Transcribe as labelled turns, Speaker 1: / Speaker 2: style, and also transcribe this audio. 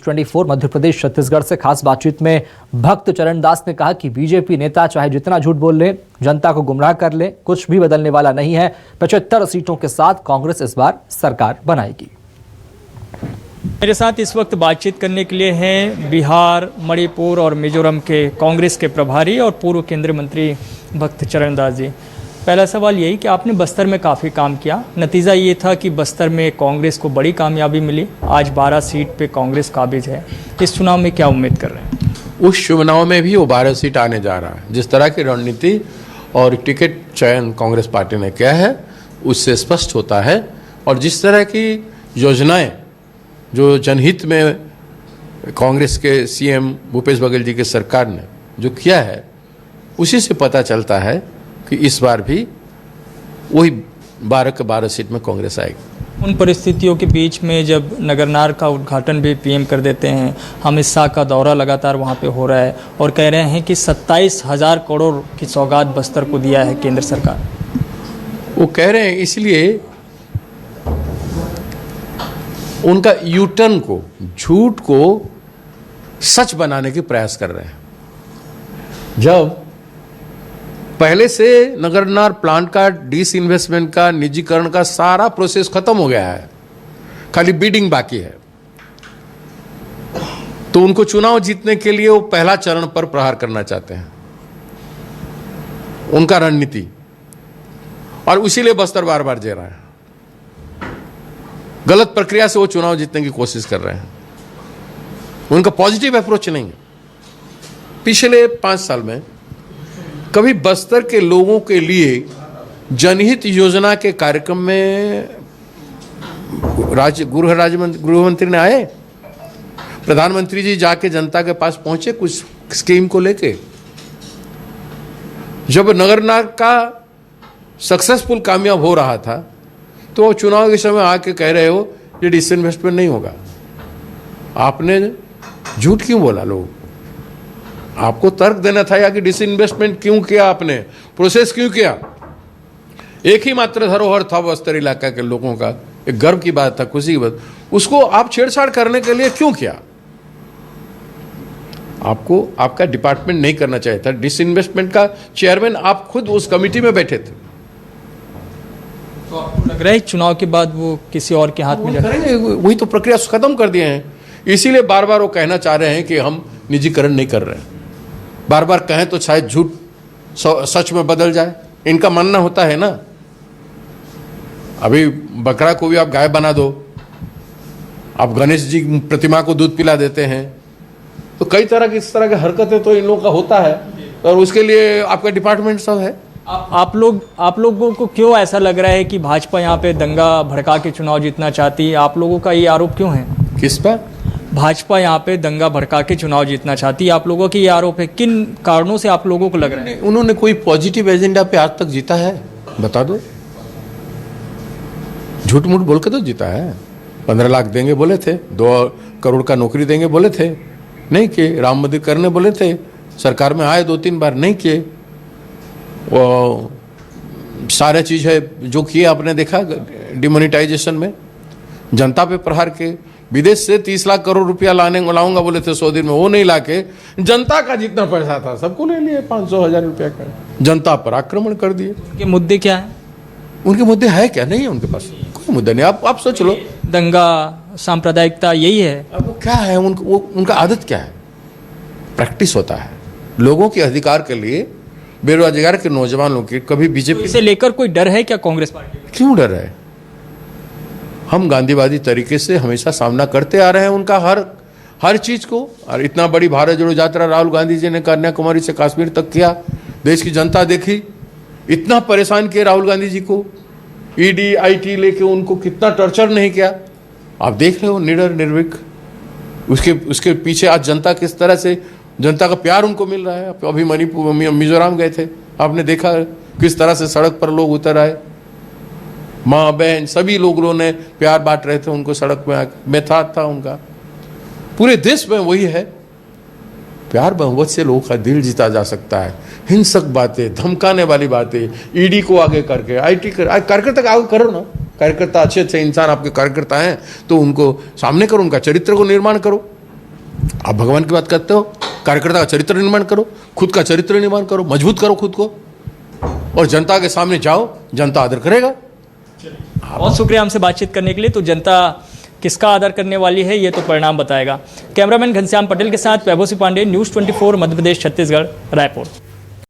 Speaker 1: 24 मध्य प्रदेश छत्तीसगढ़ से खास बातचीत में भक्त चरण दास ने कहा कि बीजेपी नेता चाहे जितना झूठ बोल ले, जनता को गुमराह कर ले, कुछ भी बदलने वाला नहीं है। 75 सीटों के साथ कांग्रेस इस बार सरकार बनाएगी।
Speaker 2: मेरे साथ इस वक्त बातचीत करने के लिए हैं बिहार, मणिपुर और मिजोरम के कांग्रेस के प्रभारी और पूर्व केंद्रीय मंत्री भक्त चरण दास जी। पहला सवाल यही कि आपने बस्तर में काफ़ी काम किया, नतीजा ये था कि बस्तर में कांग्रेस को बड़ी कामयाबी मिली। आज 12 सीट पे कांग्रेस काबिज है। इस चुनाव में क्या उम्मीद कर रहे हैं?
Speaker 3: उस चुनाव में भी वो 12 सीट आने जा रहा है। जिस तरह की रणनीति और टिकट चयन कांग्रेस पार्टी ने किया है उससे स्पष्ट होता है, और जिस तरह की योजनाएं जो जनहित में कांग्रेस के सीएम भूपेश बघेल जी की सरकार ने जो किया है उसी से पता चलता है कि इस बार भी वही 12 के 12 सीट में कांग्रेस आएगी।
Speaker 2: उन परिस्थितियों के बीच में जब नगरनार का उद्घाटन भी पीएम कर देते हैं, अमित शाह का दौरा लगातार वहां पे हो रहा है और कह रहे हैं कि 27,000 करोड़ की सौगात बस्तर को दिया है केंद्र सरकार।
Speaker 3: वो कह रहे हैं इसलिए उनका यूटर्न को, झूठ को सच बनाने के प्रयास कर रहे हैं। जब पहले से नगरनार प्लांट का डिसइन्वेस्टमेंट का, निजीकरण का सारा प्रोसेस खत्म हो गया है, खाली बिडिंग बाकी है, तो उनको चुनाव जीतने के लिए वो पहला चरण पर प्रहार करना चाहते हैं, उनका रणनीति, और इसीलिए बस्तर बार बार जे रहा है। गलत प्रक्रिया से वो चुनाव जीतने की कोशिश कर रहे हैं। उनका पॉजिटिव अप्रोच नहीं है। पिछले 5 साल में कभी बस्तर के लोगों के लिए जनहित योजना के कार्यक्रम में गृह मंत्री ने आए, प्रधानमंत्री जी जाके जनता के पास पहुंचे कुछ स्कीम को लेके। जब नगरनार का सक्सेसफुल कामयाब हो रहा था तो चुनाव के समय आके कह रहे हो ये डिसइन्वेस्टमेंट नहीं होगा। आपने झूठ क्यों बोला? लोग आपको तर्क देना था या कि डिसइन्वेस्टमेंट क्यों किया, आपने प्रोसेस क्यों किया? एक ही मात्र धरोहर था बस्तर इलाका के लोगों का, एक गर्व की बात था, खुशी की बात, उसको आप छेड़छाड़ करने के लिए क्यों किया? आपको आपका डिपार्टमेंट नहीं करना चाहिए था। डिसइन्वेस्टमेंट का चेयरमैन आप खुद उस कमिटी में बैठे थे।
Speaker 2: तो आपको लग रहा है चुनाव के बाद वो किसी और के हाथ में
Speaker 3: करेंगे? वही तो प्रक्रिया खत्म कर दिए हैं। इसीलिए बार बार वो कहना चाह रहे हैं कि हम निजीकरण नहीं कर रहे हैं। बार बार कहें तो शायद झूठ सच में बदल जाए, इनका मानना होता है ना। अभी बकरा को भी आप गाय बना दो, आप गणेश जी प्रतिमा को दूध पिला देते हैं, तो कई तरह की इस तरह की हरकतें तो इन लोगों का होता है, और उसके लिए आपका डिपार्टमेंट सब है।
Speaker 2: आप लोगों को क्यों ऐसा लग रहा है कि भाजपा यहाँ पे दंगा भड़का के चुनाव जीतना चाहती है? आप लोगों का ये आरोप क्यों है?
Speaker 3: किस पर?
Speaker 2: भाजपा यहाँ पे दंगा भड़का के चुनाव जीतना चाहती है, आप लोगों की ये आरोप है। किन कारणों से आप लोगों को लग रहा है?
Speaker 3: उन्होंने कोई पॉजिटिव एजेंडा पे आज तक जीता है? बता दो। झूठ मूठ बोल के तो जीता है। 15 लाख देंगे बोले थे, 2 करोड़ का नौकरी देंगे बोले थे, नहीं किए। राम मंदिर करने बोले थे, सरकार में आए 2-3 बार, नहीं किए। वो सारे चीज है जो किए आपने देखा। डिमोनिटाइजेशन में जनता पे प्रहार के, विदेश से 30 लाख करोड़ रुपया लाऊंगा बोले थे 100 दिन में, वो नहीं लाके जनता का जितना पैसा था सबको ले लिए, 500,000 रुपया का। जनता पर आक्रमण कर दिए।
Speaker 2: उनके मुद्दे क्या है?
Speaker 3: उनके मुद्दे है क्या? नहीं है उनके पास कोई मुद्दा नहीं। आप सोच लो,
Speaker 2: दंगा, सांप्रदायिकता, यही है।
Speaker 3: अब वो क्या है? उनका आदत क्या है? प्रैक्टिस होता है लोगों के अधिकार के लिए, बेरोजगार के नौजवानों के। कभी बीजेपी
Speaker 2: इसे लेकर कोई डर है क्या कांग्रेस पार्टी?
Speaker 3: क्यों डर है? हम गांधीवादी तरीके से हमेशा सामना करते आ रहे हैं उनका हर चीज को। और इतना बड़ी भारत जोड़ो यात्रा राहुल गांधी जी ने कन्याकुमारी से कश्मीर तक किया, देश की जनता देखी, इतना परेशान किया राहुल गांधी जी को। ईडी आईटी लेके उनको कितना टॉर्चर नहीं किया, आप देख रहे हो, निडर निर्भीक। उसके पीछे आज जनता किस तरह से, जनता का प्यार उनको मिल रहा है। अभी मणिपुर मिजोरम गए थे, आपने देखा किस तरह से सड़क पर लोग उतर आए, माँ बहन सभी लोगों ने प्यार बांट रहे थे उनको सड़क में आकर। मेथाद था उनका। पूरे देश में वही है, प्यार बहुमत से लोगों का दिल जीता जा सकता है। हिंसक बातें, धमकाने वाली बातें, ईडी को आगे करके, आईटी कार्यकर्ता को आगे करो ना। कार्यकर्ता अच्छे इंसान आपके कार्यकर्ता हैं तो उनको सामने करो, उनका चरित्र को निर्माण करो। आप भगवान की बात करते हो, कार्यकर्ता का चरित्र निर्माण करो, खुद का चरित्र निर्माण करो, मजबूत करो खुद को, और जनता के सामने जाओ, जनता आदर करेगा।
Speaker 2: बहुत शुक्रिया हमसे बातचीत करने के लिए। तो जनता किसका आदर करने वाली है ये तो परिणाम बताएगा। कैमरामैन घनश्याम पटेल के साथ वैभव सिंह पांडे, न्यूज़ 24 मध्य प्रदेश छत्तीसगढ़, रायपुर।